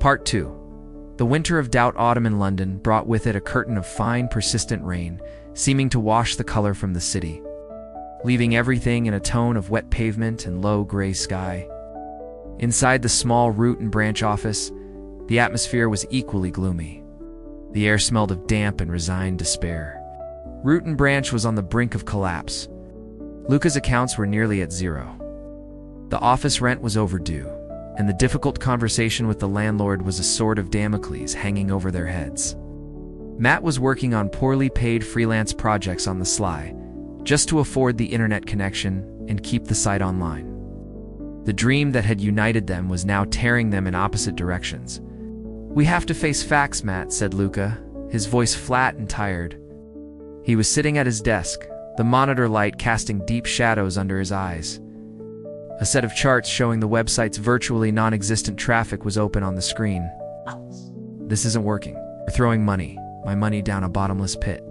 Part 2. The winter of doubt autumn in London brought with it a curtain of fine, persistent rain, seeming to wash the color from the city, leaving everything in a tone of wet pavement and low gray sky. Inside the small root and branch office, the atmosphere was equally gloomy. The air smelled of damp and resigned despair. Root and Branch was on the brink of collapse. Luca's accounts were nearly at zero. The office rent was overdue, and the difficult conversation with the landlord was a sword of Damocles hanging over their heads. Matt was working on poorly paid freelance projects on the sly, just to afford the internet connection and keep the site online. The dream that had united them was now tearing them in opposite directions. "We have to face facts, Matt," said Luca, his voice flat and tired. He was sitting at his desk, the monitor light casting deep shadows under his eyes. A set of charts showing the website's virtually non-existent traffic was open on the screen. "This isn't working. We're throwing my money down a bottomless pit."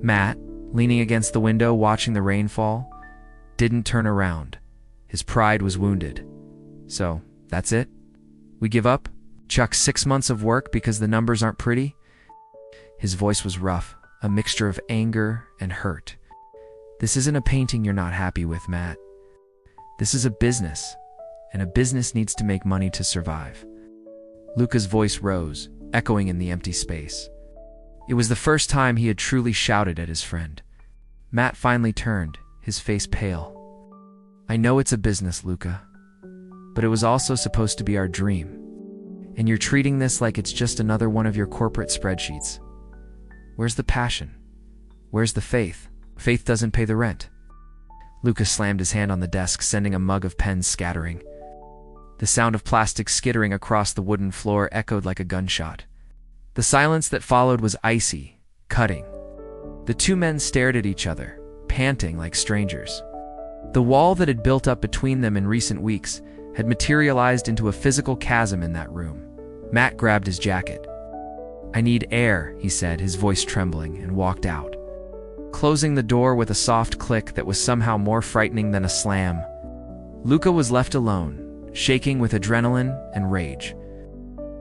Matt, leaning against the window watching the rain fall, didn't turn around. His pride was wounded. "So, that's it? We give up? Chuck 6 months of work because the numbers aren't pretty?" His voice was rough, a mixture of anger and hurt. "This isn't a painting you're not happy with, Matt. This is a business, and a business needs to make money to survive." Luca's voice rose, echoing in the empty space. It was the first time he had truly shouted at his friend. Matt finally turned, his face pale. "I know it's a business, Luca, but it was also supposed to be our dream. And you're treating this like it's just another one of your corporate spreadsheets. Where's the passion? Where's the faith? Faith doesn't pay the rent." Luca slammed his hand on the desk, sending a mug of pens scattering. The sound of plastic skittering across the wooden floor echoed like a gunshot. The silence that followed was icy, cutting. The two men stared at each other, panting like strangers. The wall that had built up between them in recent weeks had materialized into a physical chasm in that room. Matt grabbed his jacket. "I need air," he said, his voice trembling, and walked out, closing the door with a soft click that was somehow more frightening than a slam. Luca was left alone, shaking with adrenaline and rage.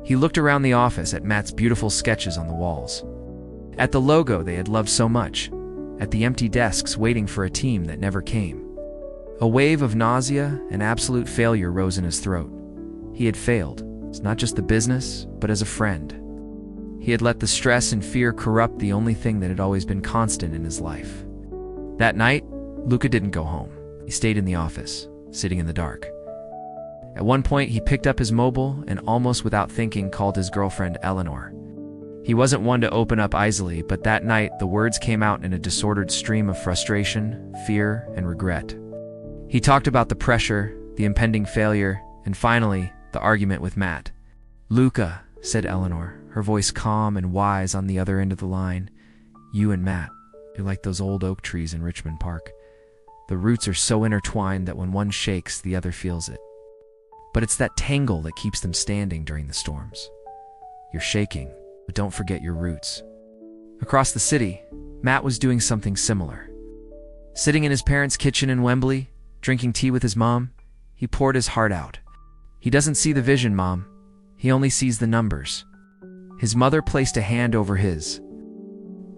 He looked around the office at Matt's beautiful sketches on the walls, at the logo they had loved so much, at the empty desks waiting for a team that never came. A wave of nausea and absolute failure rose in his throat. He had failed, not just the business, but as a friend. He had let the stress and fear corrupt the only thing that had always been constant in his life. That night, Luca didn't go home. He stayed in the office, sitting in the dark. At one point, he picked up his mobile and, almost without thinking, called his girlfriend Eleanor. He wasn't one to open up easily, but that night, the words came out in a disordered stream of frustration, fear, and regret. He talked about the pressure, the impending failure, and finally, the argument with Matt. "Luca," said Eleanor, her voice calm and wise on the other end of the line, "you and Matt, you're like those old oak trees in Richmond Park. The roots are so intertwined that when one shakes, the other feels it. But it's that tangle that keeps them standing during the storms. You're shaking, but don't forget your roots." Across the city, Matt was doing something similar. Sitting in his parents' kitchen in Wembley, drinking tea with his mom, he poured his heart out. "He doesn't see the vision, Mom. He only sees the numbers." His mother placed a hand over his.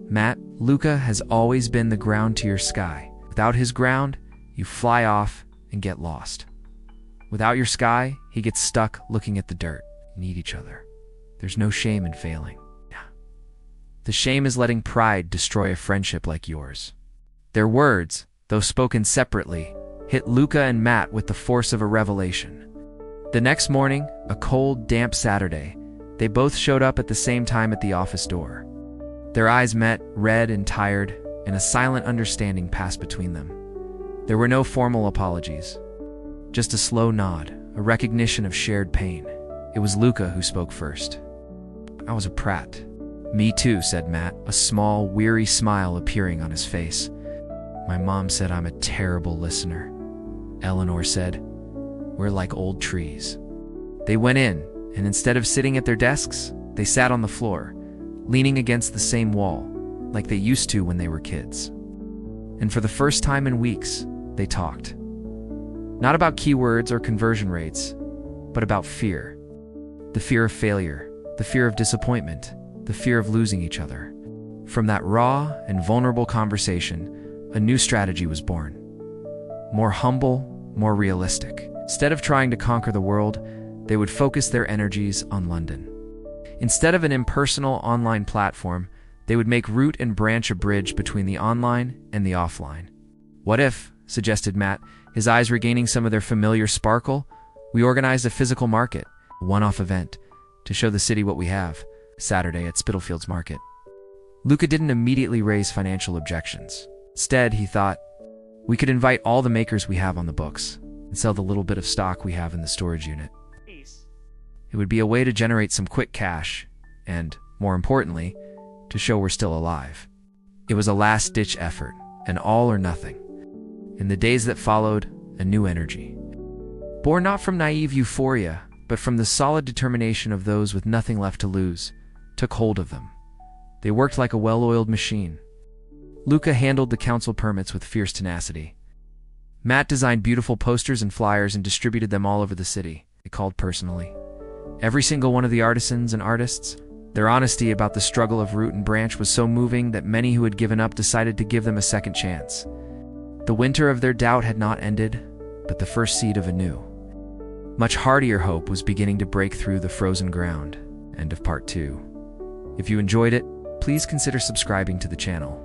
"Matt, Luca has always been the ground to your sky. Without his ground, you fly off and get lost. Without your sky, he gets stuck looking at the dirt. You need each other. There's no shame in failing. The shame is letting pride destroy a friendship like yours." Their words, though spoken separately, hit Luca and Matt with the force of a revelation. The next morning, a cold, damp Saturday, they both showed up at the same time at the office door. Their eyes met, red and tired, and a silent understanding passed between them. There were no formal apologies, just a slow nod, a recognition of shared pain. It was Luca who spoke first. "I was a prat." "Me too," said Matt, a small, weary smile appearing on his face. "My mom said I'm a terrible listener." Eleanor said, "We're like old trees." They went in, and instead of sitting at their desks, they sat on the floor, leaning against the same wall, like they used to when they were kids. And for the first time in weeks, they talked. Not about keywords or conversion rates, but about fear. The fear of failure, the fear of disappointment, the fear of losing each other. From that raw and vulnerable conversation, a new strategy was born. More humble, more realistic. Instead of trying to conquer the world, they would focus their energies on London. Instead of an impersonal online platform, they would make Root and Branch a bridge between the online and the offline. What if, suggested Matt, his eyes regaining some of their familiar sparkle, we organized a physical market, a one-off event, to show the city what we have, Saturday at Spitalfields Market. Luca didn't immediately raise financial objections. Instead, he thought, we could invite all the makers we have on the books and sell the little bit of stock we have in the storage unit. It would be a way to generate some quick cash and, more importantly, to show we're still alive. It was a last-ditch effort, an all or nothing. In the days that followed, a new energy. Born not from naive euphoria, but from the solid determination of those with nothing left to lose, took hold of them. They worked like a well-oiled machine. Luca handled the council permits with fierce tenacity. Matt designed beautiful posters and flyers and distributed them all over the city. He called personally. Every single one of the artisans and artists, their honesty about the struggle of Root and Branch was so moving that many who had given up decided to give them a second chance. The winter of their doubt had not ended, but the first seed of a new, much hardier hope was beginning to break through the frozen ground. End of part 2. If you enjoyed it, please consider subscribing to the channel.